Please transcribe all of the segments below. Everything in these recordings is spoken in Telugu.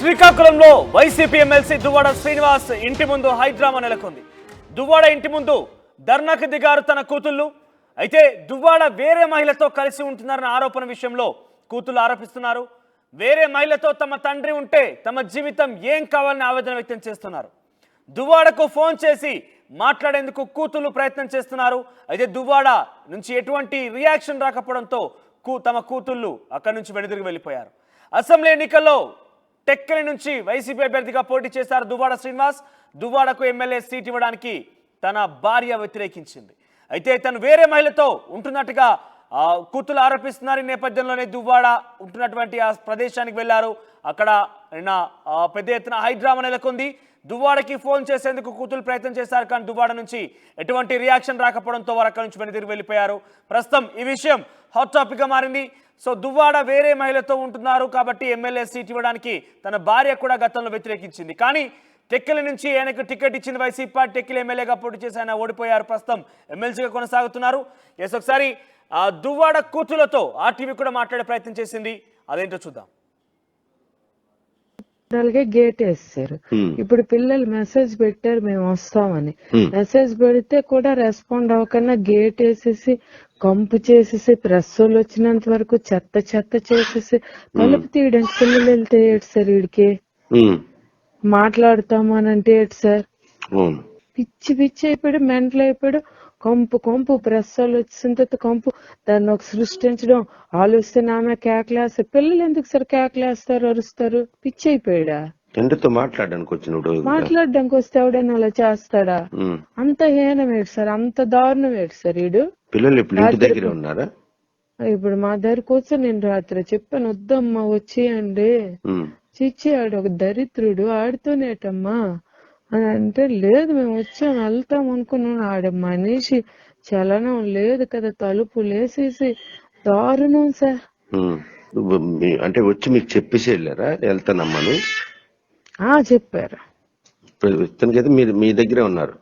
శ్రీకాకుళంలో వైసీపీ ఎమ్మెల్సీ దువ్వాడ శ్రీనివాస్ ఇంటి ముందు హైడ్రామా నెలకొంది. దువ్వాడ ఇంటి ముందు ధర్నాకు దిగారు తన కూతుళ్ళు. అయితే దువ్వాడ వేరే మహిళతో కలిసి ఉంటున్నారన్న ఆరోపణ విషయంలో కూతుళ్ళు ఆరోపిస్తున్నారు. వేరే మహిళతో తమ తండ్రి ఉంటే తమ జీవితం ఏం కావాలని ఆవేదన వ్యక్తం చేస్తున్నారు. దువ్వాడకు ఫోన్ చేసి మాట్లాడేందుకు కూతుళ్ళు ప్రయత్నం చేస్తున్నారు. అయితే దువ్వాడ నుంచి ఎటువంటి రియాక్షన్ రాకపోవడంతో తమ కూతుళ్ళు అక్కడి నుంచి వెనుదిరిగి వెళ్ళిపోయారు. అసెంబ్లీ ఎన్నికల్లో టెక్కలి నుంచి వైసీపీ అభ్యర్థిగా పోటీ చేశారు దువ్వాడ శ్రీనివాస్. దువ్వాడకు ఎమ్మెల్యే సీట్ ఇవ్వడానికి తన భార్య వ్యతిరేకించింది. అయితే తను వేరే మహిళతో ఉంటున్నట్టుగా కూతులు ఆరోపిస్తున్నారు. ఈ నేపథ్యంలోనే దువ్వాడ ఉంటున్నటువంటి ఆ ప్రదేశానికి వెళ్లారు. అక్కడ పెద్ద ఎత్తున హైడ్రామా నెలకొంది. దువ్వాడకి ఫోన్ చేసేందుకు కూతులు ప్రయత్నం చేశారు. కానీ దువ్వాడ నుంచి ఎటువంటి రియాక్షన్ రాకపోవడంతో వారు అక్కడి నుంచి వెనుదిరిగి వెళ్ళిపోయారు. ప్రస్తుతం ఈ విషయం హాట్ టాపిక్ గా మారింది. సో దువ్వాడ వేరే మహిళతో ఉంటున్నారు కాబట్టి ఎమ్మెల్యే సీట్ ఇవ్వడానికి తన భార్య కూడా గతంలో వ్యతిరేకించింది. కానీ టెక్కలి నుంచి ఆయనకు టికెట్ ఇచ్చింది వైసీపీ పార్టీ. టెక్కలి ఎమ్మెల్యేగా పోటీ చేసి ఆయన ఓడిపోయారు. ప్రస్తుతం ఎమ్మెల్సీగా కొనసాగుతున్నారు. ఎస్, ఒకసారి దువ్వాడ కూతులతో ఆర్టీవీ కూడా మాట్లాడే ప్రయత్నం చేసింది. అదేంటో చూద్దాం. గేట్ వేస్తారు. ఇప్పుడు పిల్లలు మెసేజ్ పెట్టారు మేము వస్తామని. మెసేజ్ పెడితే కూడా రెస్పాండ్ అవ్వకుండా గేట్ వేసేసి కంపు చేసేసి ప్రెస్ వాళ్ళు వచ్చినంత వరకు చెత్త చెత్త చేసేసి తలుపు తీయడానికి పిల్లలు వెళ్తే ఏడు సార్ వీడికి మాట్లాడుతాము అని అంటే ఏడు సార్ పిచ్చి పిచ్చి అయిపోయాడు, మెంటల్ అయిపోయాడు. కంపు ప్రెస్ వాళ్ళు వచ్చిన తర్వాత కంపు దాన్ని ఒక సృష్టించడం, ఆలోచిస్తే నామే కేకలేస్తారు. పిల్లలు ఎందుకు సార్ కేకలేస్తారు, అరుస్తారు? పిచ్చి అయిపోయాడా? మాట్లాడడానికి వస్తే ఎవడైనా అలా చేస్తాడా? అంత హీనం ఏడు సార్, అంత దారుణం ఏడు సార్ వీడు. పిల్లలు దగ్గర ఉన్నారా? ఇప్పుడు మా దగ్గరకు వచ్చి నేను రాత్రి చెప్పాను వద్దమ్మా వచ్చేయండి. చిచ్చి ఆడు ఒక దరిద్రుడు, ఆడితోనేటమ్మా అని అంటే లేదు మేము వచ్చాం వెళ్తాం అనుకున్నాను. ఆడ మనిషి చలనం లేదు కదా, తలుపు లేసేసి దారుణం సార్. అంటే వచ్చి మీకు చెప్పేసి వెళ్ళారా వెళ్తానమ్మని? చెప్పారు. మీరు మీ దగ్గరే ఉన్నారు?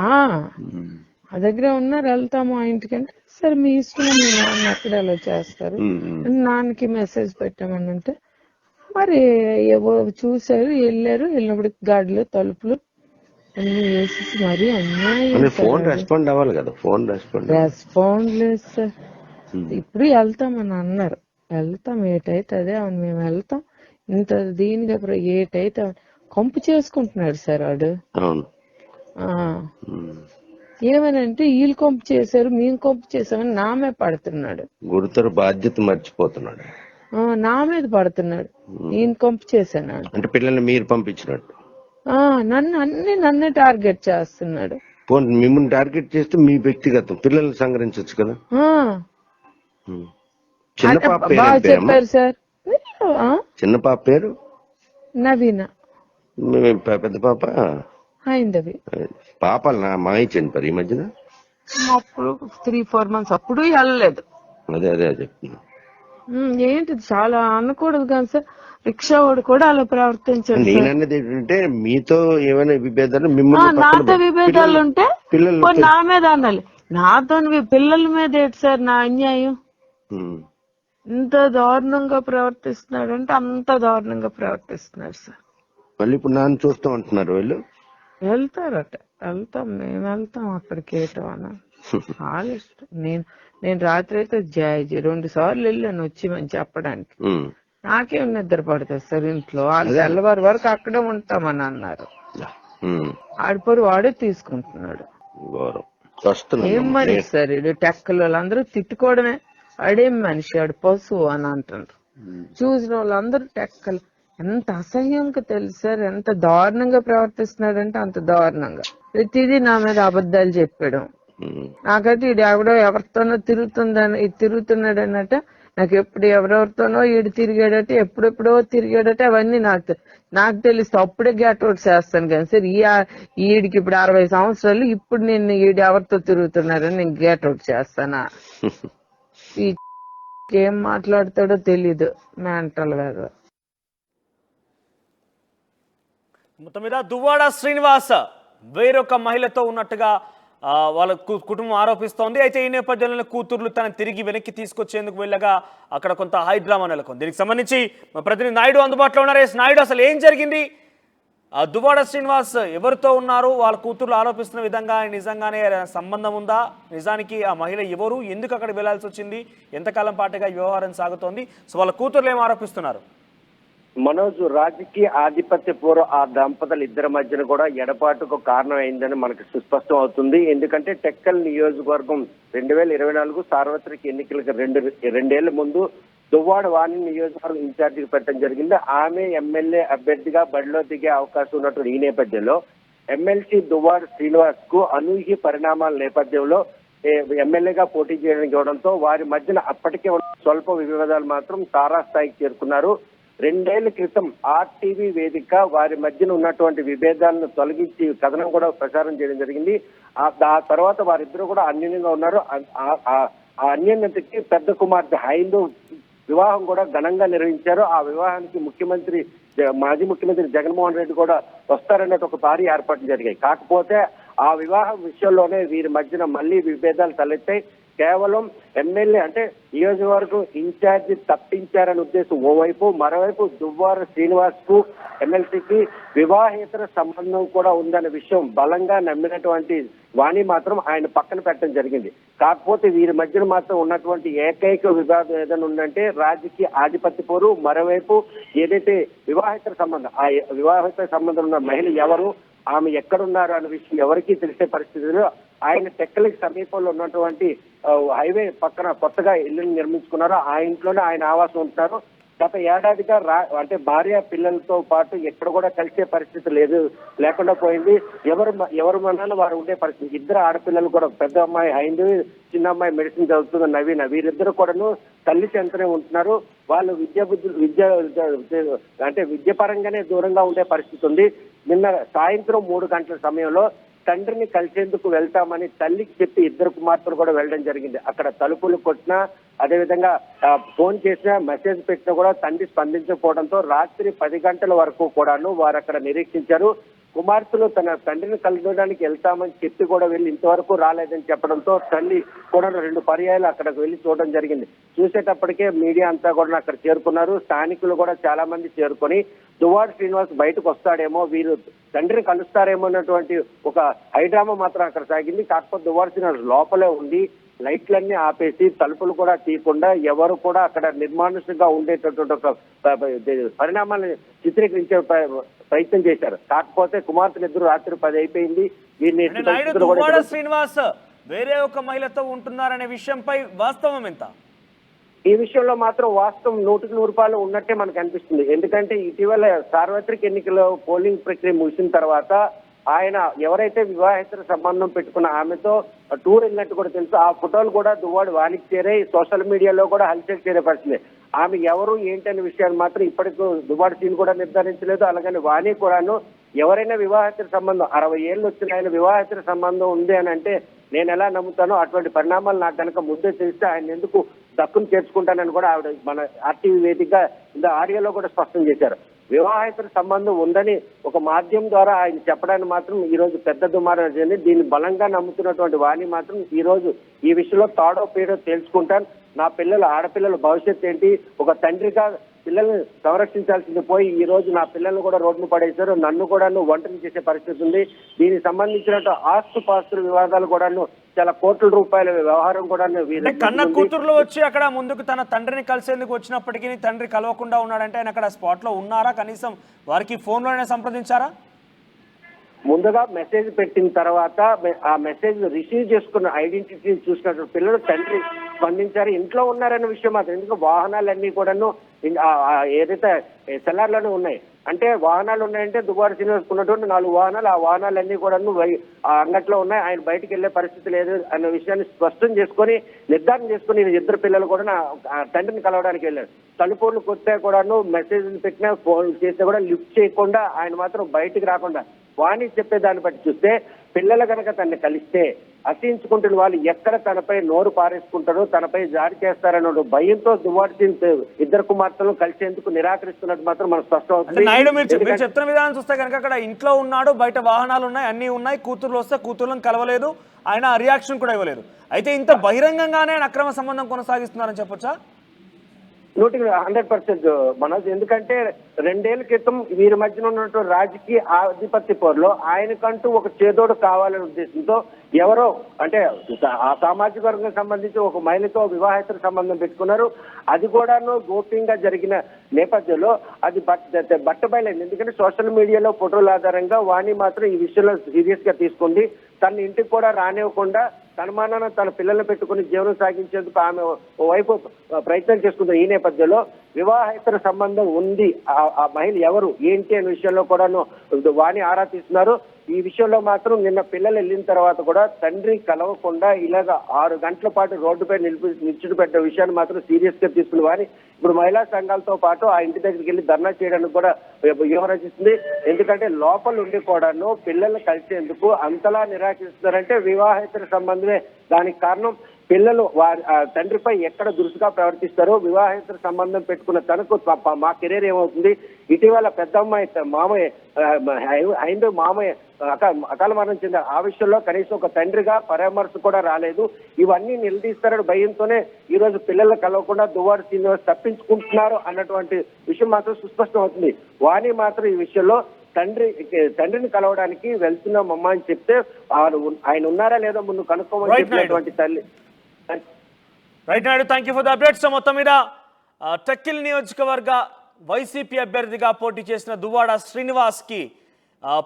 ఆ దగ్గరే ఉన్నారు. వెళ్తాము ఆ ఇంటికంటే సరే మీ ఇష్టం, మీ నాన్న అక్కడ ఎలా చేస్తారు. నాన్నకి మెసేజ్ పెట్టామని అంటే మరి చూసారు, వెళ్ళారు. వెళ్ళినప్పుడు గాడిలో తలుపులు అన్ని వేసేసి మరీ అన్యాయం. ఫోన్ రెస్పాండ్ అవ్వాలి కదా. ఫోన్ రెస్పాండ్ లేదు సార్. ఇప్పుడు వెళ్తామని అన్నారు. వెళ్తాం ఏటైతే అదే అవును మేము వెళ్తాం. ఇంత దీనిగా ఏటైతే కంపు చేసుకుంటున్నాడు సార్ వాడు. ఏమనంటే వీళ్ళు కొంపు చేశారు మేము కొంపు చేసామని నామే పడుతున్నాడు. గురుతర బాధ్యత మర్చిపోతున్నాడు. నా మీద పడుతున్నాడు. ఈయన కొంపు చేశాను అంటే పిల్లల్ని మీరు పంపించినట్టు నన్నే టార్గెట్ చేస్తున్నాడు. మిమ్మల్ని టార్గెట్ చేస్తే మీ వ్యక్తిగతం పిల్లల్ని సంగ్రహించవచ్చు కదా. చెప్పారు సార్. చిన్న పాప పేరు నవీన, పెద్ద పాప హైందవి. పాపలు మాయ చనిపోయారు ఈ మధ్యన. అప్పుడు 3-4 months అప్పుడు వెళ్ళలేదు. అదే చెప్తున్నా. ఏంటి చాలా అనకూడదు కానీ సార్, రిక్షా వాడు కూడా అలా ప్రవర్తించాడు. నేనన్నది ఏంటంటే మీతో ఏమైనా విభేదాలు, నాతో విభేదాలు ఉంటే నా మీద అనాలి. నాతో పిల్లల మీద ఏంటి సార్ నా అన్యాయం? ఇంత దారుణంగా ప్రవర్తిస్తున్నాడు అంటే అంత దారుణంగా ప్రవర్తిస్తున్నాడు సార్. మళ్ళీ ఇప్పుడు నాన్న చూస్తాం అంటున్నారు వీళ్ళు. వెళ్తారట. మేము వెళ్తాం అక్కడికి ఏటో అన్న వాళ్ళ ఇష్టం. నేను రాత్రి అయితే 2 సార్లు వెళ్ళాను వచ్చి మంచి చెప్పడానికి. నాకేం నిద్ర పడుతుంది సార్ ఇంట్లో. వాళ్ళు తెల్లవారి వరకు అక్కడే ఉంటామని అన్నారు. ఆడిపోరు వాడే తీసుకుంటున్నాడు. ఏం మనిషి సార్ ఇడు. టెక్కలు వాళ్ళందరూ తిట్టుకోవడమే. ఆడేం మనిషి, ఆడు పశువు అని అంటారు. చూసిన వాళ్ళందరూ టెక్కలు. ఎంత అసహ్యంగా తెలుసు సార్, ఎంత దారుణంగా ప్రవర్తిస్తున్నాడంటే అంత దారుణంగా. ప్రతిదీ నా మీద అబద్ధాలు చెప్పాడు. నాకైతే ఈడు ఎవడో ఎవరితోనో తిరుగుతున్నాడు అన్నట్ట. నాకు ఎప్పుడు ఎవరెవరితోనో ఈడు తిరిగాడట, ఎప్పుడెప్పుడో తిరిగాడట. అవన్నీ నాకు తెలిస్తే అప్పుడే గెట్ అవుట్ చేస్తాను కానీ సార్. ఈడికి ఇప్పుడు 60 సంవత్సరాలు. ఇప్పుడు నేను ఈడు ఎవరితో తిరుగుతున్నారని నేను గెట్ అవుట్ చేస్తానా? ఏం మాట్లాడతాడో తెలీదు. మెంటల్ వేద. మొత్తం మీద దువ్వాడ శ్రీనివాస్ వేరొక మహిళతో ఉన్నట్టుగా వాళ్ళ కుటుంబం ఆరోపిస్తోంది. అయితే ఈ నేపథ్యంలో కూతుర్లు తన తిరిగి వెనక్కి తీసుకొచ్చేందుకు వెళ్ళగా అక్కడ కొంత హైడ్రామా నెలకొంది. దీనికి సంబంధించి మా ప్రతినిధి నాయుడు అందుబాటులో ఉన్నారు. నాయుడు, అసలు ఏం జరిగింది? దువ్వాడ శ్రీనివాస్ ఎవరితో ఉన్నారు? వాళ్ళ కూతుర్లు ఆరోపిస్తున్న విధంగా నిజంగానే సంబంధం ఉందా? నిజానికి ఆ మహిళ ఎవరు? ఎందుకు అక్కడ వెళ్లాల్సి వచ్చింది? ఎంతకాలం పాటుగా ఈ వ్యవహారం సాగుతోంది? సో వాళ్ళ కూతుర్లు ఏం ఆరోపిస్తున్నారు? మనోజ్, రాజకీయ ఆధిపత్య పూర్వ ఆ దంపతులు ఇద్దరి మధ్యన కూడా ఎడపాటుకు కారణం అయిందని మనకు సుస్పష్టం అవుతుంది. ఎందుకంటే టెక్కల్ నియోజకవర్గం 2024 సార్వత్రిక ఎన్నికలకు రెండేళ్ల ముందు దువ్వాడ వాణి నియోజకవర్గం ఇన్ఛార్జిగా పెట్టడం జరిగింది. ఆమె ఎమ్మెల్యే అభ్యర్థిగా బరిలో దిగే అవకాశం ఉన్నటువంటి ఈ నేపథ్యంలో ఎమ్మెల్సీ దువ్వాడ శ్రీనివాస్ కు అనూహ్య పరిణామాల నేపథ్యంలో ఎమ్మెల్యేగా పోటీ చేయడానికి ఇవ్వడంతో వారి మధ్యన అప్పటికే ఉన్న స్వల్ప వివాదాలు మాత్రం తారాస్థాయికి చేరుకున్నారు. 2 ఏళ్ల క్రితం ఆర్టీవీ వేదిక వారి మధ్యన ఉన్నటువంటి విభేదాలను తొలగించి కథనం కూడా ప్రచారం చేయడం జరిగింది. ఆ తర్వాత వారిద్దరూ కూడా అన్యోన్యంగా ఉన్నారు. ఆ అన్యోన్యతకి పెద్ద కుమార్తె హైందూ వివాహం కూడా ఘనంగా నిర్వహించారు. ఆ వివాహానికి మాజీ ముఖ్యమంత్రి జగన్మోహన్ రెడ్డి కూడా వస్తారన్నట్టు ఒక భారీ ఏర్పాట్లు జరిగాయి. కాకపోతే ఆ వివాహం విషయంలోనే వీరి మధ్యన మళ్లీ విభేదాలు తలెత్తాయి. కేవలం ఎమ్మెల్యే అంటే నియోజకవర్గం ఇన్ఛార్జి తప్పించారనే ఉద్దేశం ఓవైపు, మరోవైపు దువ్వాడ శ్రీనివాస్ కు ఎమ్మెల్సీకి వివాహేతర సంబంధం కూడా ఉందనే విషయం బలంగా నమ్మినటువంటి వాణి మాత్రం ఆయన పక్కన పెట్టడం జరిగింది. కాకపోతే వీరి మధ్యన మాత్రం ఉన్నటువంటి ఏకైక వివాదం ఏదైనా ఉందంటే రాజకీయ ఆధిపత్య పోరు. మరోవైపు ఏదైతే వివాహేతర సంబంధం, ఆ వివాహేతర సంబంధం ఉన్న మహిళ ఎవరు, ఆమె ఎక్కడున్నారు అనే విషయం ఎవరికీ తెలిసే పరిస్థితిలో ఆయన టెక్కలికి సమీపంలో ఉన్నటువంటి హైవే పక్కన కొత్తగా ఇల్లుని నిర్మించుకున్నారు. ఆ ఇంట్లోనే ఆయన ఆవాసం ఉంటున్నారు. గత ఏడాదిగా అంటే భార్య పిల్లలతో పాటు ఎక్కడ కూడా కలిసే పరిస్థితి లేకుండా పోయింది. ఎవరు మనాలు వారు ఉండే పరిస్థితి. ఇద్దరు ఆడపిల్లలు కూడా, పెద్ద అమ్మాయి హైందూ, చిన్న అమ్మాయి మెడిసిన్ చదువుతున్న నవీన, వీరిద్దరు కూడాను తల్లి చెంతనే ఉంటున్నారు. వాళ్ళు విద్య పరంగానే దూరంగా ఉండే పరిస్థితి ఉంది. నిన్న సాయంత్రం 3 గంటల సమయంలో తండ్రిని కలిసేందుకు వెళ్తామని తల్లికి చెప్పి ఇద్దరు కుమార్తెలు కూడా వెళ్ళడం జరిగింది. అక్కడ తలుపులు కొట్టినా, అదేవిధంగా ఫోన్ చేసినా, మెసేజ్ పెట్టినా కూడా తండ్రి స్పందించకపోవడంతో రాత్రి 10 గంటల వరకు కూడాను వారు అక్కడ నిరీక్షించారు. కుమార్తెలు తన తండ్రిని కలవడానికి వెళ్తామని చెప్పి కూడా వెళ్ళి ఇంతవరకు రాలేదని చెప్పడంతో తల్లి కూడా 2 పర్యాయాలు అక్కడికి వెళ్ళి చూడడం జరిగింది. చూసేటప్పటికే మీడియా అంతా కూడా అక్కడ చేరుకున్నారు. స్థానికులు కూడా చాలా మంది చేరుకొని దువ్వాడ శ్రీనివాస్ బయటకు వస్తాడేమో, వీరు తండ్రిని కలుస్తారేమో అన్నటువంటి ఒక హైడ్రామా మాత్రం అక్కడ సాగింది. కాకపోతే దువ్వాడ శ్రీనివాస్ లోపలే ఉండి లైట్లన్నీ ఆపేసి తలుపులు కూడా తీయకుండా ఎవరు కూడా అక్కడ నిర్మానుషంగా ఉండేటటువంటి ఒక పరిణామాలను చిత్రీకరించే ప్రయత్నం చేశారు. కాకపోతే కుమార్తెలు ఇద్దరు రాత్రి 10 అయిపోయింది. దువ్వాడ శ్రీనివాస్ వేరే ఒక మహిళతో ఉంటున్నారనే విషయంపై వాస్తవం ఎంత? ఈ విషయంలో మాత్రం వాస్తవం 100% ఉన్నట్టే మనకు అనిపిస్తుంది. ఎందుకంటే ఇటీవల సార్వత్రిక ఎన్నికల పోలింగ్ ప్రక్రియ ముగిసిన తర్వాత ఆయన ఎవరైతే వివాహేతర సంబంధం పెట్టుకున్న ఆమెతో టూర్ వెళ్ళినట్టు కూడా తెలుసు. ఆ ఫోటోలు కూడా దువ్వాడ వానికి చేరే, సోషల్ మీడియాలో కూడా హల్చల్ చేరే పరిస్థితి. ఆమె ఎవరు ఏంటనే విషయాన్ని మాత్రం ఇప్పటికీ దువ్వాడ సీన్ కూడా నిర్ధారించలేదు. అలాగని వాణి కూడాను ఎవరైనా వివాహేతర సంబంధం 60 ఏళ్ళు వచ్చిన ఆయన వివాహేతర సంబంధం ఉంది అని అంటే నేను ఎలా నమ్ముతానో, అటువంటి పరిణామాలు నాకు కనుక ముందే తెలిస్తే ఆయన ఎందుకు దక్కును చేర్చుకుంటానని కూడా ఆవిడ మన ఆర్టీవీ వేదికగా ఇంత ఆడియోలో కూడా స్పష్టం చేశారు. వివాహేతర సంబంధం ఉందని ఒక మాధ్యమం ద్వారా ఆయన చెప్పడానికి మాత్రం ఈ రోజు పెద్ద దుమారం జరిగింది. దీన్ని బలంగా నమ్ముతున్నటువంటి వాణి మాత్రం ఈ రోజు ఈ విషయంలో తాడో పీడో తేల్చుకుంటాను, నా పిల్లలు ఆడపిల్లల భవిష్యత్తు ఏంటి, ఒక తండ్రిగా పిల్లల్ని సంరక్షించాల్సింది పోయి ఈ రోజు నా పిల్లల్ని కూడా రోడ్డును పడేశారు, నన్ను కూడా ఒంటరి చేసే పరిస్థితి ఉంది. దీనికి సంబంధించిన ఆస్తుపాస్తుల వివాదాలు కూడాను చాలా కోట్ల రూపాయల వ్యవహారం కూడా కన్న కూతుర్లు వచ్చి అక్కడ ముందుకు తన తండ్రిని కలిసేందుకు వచ్చినప్పటికీ తండ్రి కలవకుండా ఉన్నాడంటే ఆయన అక్కడ స్పాట్ లో ఉన్నారా? కనీసం వారికి ఫోన్ లోనే సంప్రదించారా? ముందుగా మెసేజ్ పెట్టిన తర్వాత ఆ మెసేజ్ రిసీవ్ చేసుకున్న ఐడెంటిటీ చూసినటువంటి పిల్లలు తండ్రి స్పందించారు, ఇంట్లో ఉన్నారన్న విషయం మాత్రం. ఎందుకంటే వాహనాలన్నీ కూడాను ఏదైతే సెల్లార్లోనే ఉన్నాయి. అంటే వాహనాలు ఉన్నాయంటే దువ్వాడ శ్రీనివాస్ ఉన్నటువంటి 4 వాహనాలు, ఆ వాహనాలన్నీ కూడాను ఆ అంగట్లో ఉన్నాయి. ఆయన బయటకు వెళ్లే పరిస్థితి లేదు అన్న విషయాన్ని స్పష్టం చేసుకుని నిర్ధారణ చేసుకుని ఇద్దరు పిల్లలు కూడా తండ్రిని కలవడానికి వెళ్ళారు. తలుపులు కొట్టే కూడాను, మెసేజ్లు పెట్టినా, ఫోన్ చేస్తే కూడా లిఫ్ట్ చేయకుండా ఆయన మాత్రం బయటికి రాకుండా వాణి చెప్పే దాన్ని బట్టి చూస్తే పిల్లలు కనుక తనని కలిస్తే అసహించుకుంటున్న వాళ్ళు ఎక్కడ తనపై నోరు పారేసుకుంటారో, తనపై జారి చేస్తారన్న భయంతో దువ్వాడ ఇద్దరు కుమార్తెలను కలిసేందుకు నిరాకరిస్తున్నట్టు మాత్రం మనకు స్పష్టం అవుతుంది. నాయుడు మీరు చెప్తున్న విధానం చూస్తే కనుక అక్కడ ఇంట్లో ఉన్నాడు, బయట వాహనాలు ఉన్నాయి, అన్ని ఉన్నాయి, కూతుర్లు వస్తే కూతుర్లను కలవలేదు, ఆయన రియాక్షన్ కూడా ఇవ్వలేదు. అయితే ఇంత బహిరంగంగానే ఆయన అక్రమ సంబంధం కొనసాగిస్తున్నారని చెప్పొచ్చా? 100% మనోజ్. ఎందుకంటే 2 ఏళ్ల క్రితం వీరి మధ్యన ఉన్నటువంటి రాజకీయ ఆధిపత్య పోరులో ఆయనకంటూ ఒక చేదోడు కావాలనే ఉద్దేశంతో ఎవరో అంటే ఆ సామాజిక వర్గం సంబంధించి ఒక మహిళతో వివాహేతర సంబంధం పెట్టుకున్నారు. అది కూడాను గోప్యంగా జరిగిన నేపథ్యంలో అది బట్టబయలైంది. ఎందుకంటే సోషల్ మీడియాలో ఫోటోల ఆధారంగా వాణి మాత్రం ఈ విషయంలో సీరియస్ గా తీసుకుంది. తన ఇంటికి కూడా రానివ్వకుండా తనమానాన తన పిల్లల్ని పెట్టుకుని జీవనం సాగించేందుకు ఆమె వైపు ప్రయత్నం చేసుకుంది. ఈ నేపథ్యంలో వివాహేతర సంబంధం ఉంది, ఆ మహిళ ఎవరు ఏంటి అనే విషయంలో కూడాను వాణి ఆరా తీస్తున్నారు. ఈ విషయంలో మాత్రం నిన్న పిల్లలు వెళ్ళిన తర్వాత కూడా తండ్రి కలవకుండా ఇలాగ 6 గంటల పాటు రోడ్డుపై నిల్చుని పెట్టే విషయాన్ని మాత్రం సీరియస్ గా తీసుకుని వాని ఇప్పుడు మహిళా సంఘాలతో పాటు ఆ ఇంటి దగ్గరికి వెళ్ళి ధర్నా చేయడానికి కూడా వ్యవహరిస్తుంది. ఎందుకంటే లోపల ఉండి కూడాను పిల్లల్ని కలిసేందుకు అంతలా నిరాకరిస్తున్నారంటే వివాహేతర సంబంధమే దానికి కారణం. పిల్లలు వారి తండ్రిపై ఎక్కడ దురుసుగా ప్రవర్తిస్తారో, వివాహేతర సంబంధం పెట్టుకున్న తనకు మా కెరీర్ ఏమవుతుంది, ఇటీవల పెద్ద అమ్మాయి మామయ్య హైందవ మామయ్య అకాల మరణం చెందారు. ఆ విషయంలో కనీసం ఒక తండ్రిగా పరామర్శ కూడా రాలేదు. ఇవన్నీ నిలదీస్తారని భయంతోనే ఈ రోజు పిల్లలు కలవకుండా దువ్వాడ శ్రీనివాస్ తప్పించుకుంటున్నారు అన్నటువంటి విషయం మాత్రం సుస్పష్టం అవుతుంది. వాణి మాత్రం ఈ విషయంలో తండ్రిని కలవడానికి వెళ్తున్నామమ్మా అని చెప్తే ఆయన ఉన్నారా లేదో ముందు కనుక్కోమని చెప్పినటువంటి తల్లి. Right Naidu, thank you for the updates. మొత్తం మీద టెక్కిల్ నియోజకవర్గ వైసీపీ అభ్యర్థిగా పోటీ చేసిన దువ్వాడ శ్రీనివాస్ కి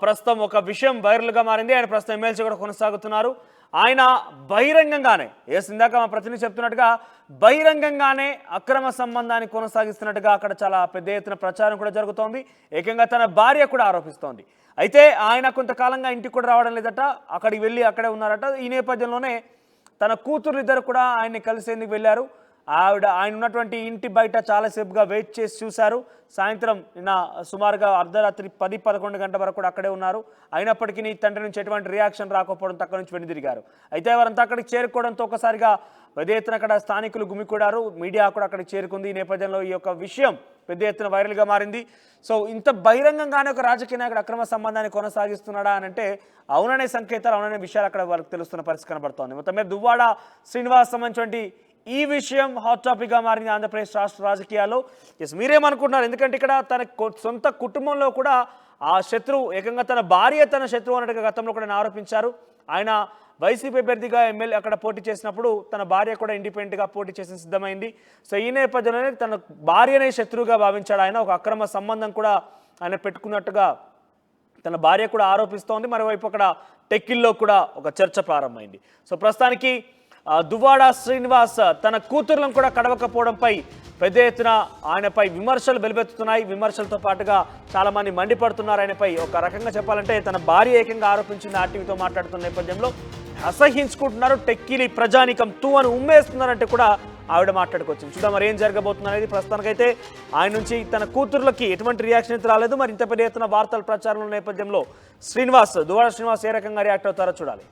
ప్రస్తుతం ఒక విషయం వైరల్ గా మారింది. ఆయన ప్రస్తుతం ఎమ్మెల్సీ కూడా కొనసాగుతున్నారు. ఆయన బహిరంగంగానే ఇందాక మా ప్రతినిధి చెప్తున్నట్టుగా బహిరంగంగానే అక్రమ సంబంధాన్ని కొనసాగిస్తున్నట్టుగా అక్కడ చాలా పెద్ద ఎత్తున ప్రచారం కూడా జరుగుతోంది. ఏకంగా తన భార్య కూడా ఆరోపిస్తోంది. అయితే ఆయన కొంతకాలంగా ఇంటికి కూడా రావడం లేదట, అక్కడికి వెళ్ళి అక్కడే ఉన్నారట. ఈ నేపథ్యంలోనే తన కూతురు ఇద్దరు కూడా ఆయన్ని కలిసేందుకు వెళ్ళారు. ఆయన ఉన్నటువంటి ఇంటి బయట చాలాసేపుగా వెయిట్ చేసి చూశారు. సాయంత్రం నిన్న సుమారుగా అర్ధరాత్రి 10-11 గంటల వరకు కూడా అక్కడే ఉన్నారు. అయినప్పటికీ తండ్రి నుంచి ఎటువంటి రియాక్షన్ రాకపోవడంతో అక్కడి నుంచి వెనుదిరిగారు. అయితే వారంతా అక్కడికి చేరుకోవడంతో ఒకసారిగా పెద్ద ఎత్తున అక్కడ స్థానికులు గుమికూడారు, మీడియా కూడా అక్కడికి చేరుకుంది. ఈ నేపథ్యంలో ఈ యొక్క విషయం పెద్ద ఎత్తున వైరల్గా మారింది. సో ఇంత బహిరంగంగానే ఒక రాజకీయ నాయకుడు అక్రమ సంబంధాన్ని కొనసాగిస్తున్నాడా అని అంటే అవుననే సంకేతాలు, అవుననే విషయాలు అక్కడ వాళ్ళకి తెలుస్తున్న పరిస్థితి కనబడుతోంది. మొత్తం మీద దువ్వాడ శ్రీనివాస్ సంబంధించినటువంటి ఈ విషయం హాట్ టాపిక్గా మారింది ఆంధ్రప్రదేశ్ రాష్ట్ర రాజకీయాల్లో. మీరేమనుకుంటున్నారు? ఎందుకంటే ఇక్కడ తన సొంత కుటుంబంలో కూడా ఆ శత్రువు, ఏకంగా తన భార్య తన శత్రువు అన్నట్టుగా గతంలో కూడా ఆరోపించారు. ఆయన వైసీపీ అభ్యర్థిగా ఎమ్మెల్యే అక్కడ పోటీ చేసినప్పుడు తన భార్య కూడా ఇండిపెండెంట్గా పోటీ చేసి సిద్ధమైంది. సో ఈ నేపథ్యంలోనే తన భార్యనే శత్రువుగా భావించాడు ఆయన. ఒక అక్రమ సంబంధం కూడా ఆయన పెట్టుకున్నట్టుగా తన భార్య కూడా ఆరోపిస్తోంది. మరోవైపు అక్కడ టెక్కిల్లో కూడా ఒక చర్చ ప్రారంభమైంది. సో ప్రస్తుతానికి దువ్వాడ శ్రీనివాస్ తన కూతుర్లను కూడా కడవకపోవడంపై పెద్ద ఎత్తున ఆయనపై విమర్శలు వెలువెత్తుతున్నాయి. విమర్శలతో పాటుగా చాలా మంది మండిపడుతున్నారు ఆయనపై. ఒక రకంగా చెప్పాలంటే తన భార్య ఏకంగా ఆరోపించింది ఆర్టీవీతో మాట్లాడుతున్న నేపథ్యంలో అసహించుకుంటున్నారు. టెక్కిలి ప్రజానికం తూ అని ఉమ్మేస్తున్నారంటే కూడా ఆవిడ మాట్లాడుకోవచ్చు. చూద్దాం మరి ఏం జరగబోతుంది అనేది. ప్రస్తుతానికైతే ఆయన నుంచి తన కూతుర్లకి ఎటువంటి రియాక్షన్ అయితే రాలేదు. మరి ఇంత పెద్ద ఎత్తున వార్తల ప్రచారం నేపథ్యంలో దువ్వాడ శ్రీనివాస్ ఏ రకంగా రియాక్ట్ అవుతారో చూడాలి.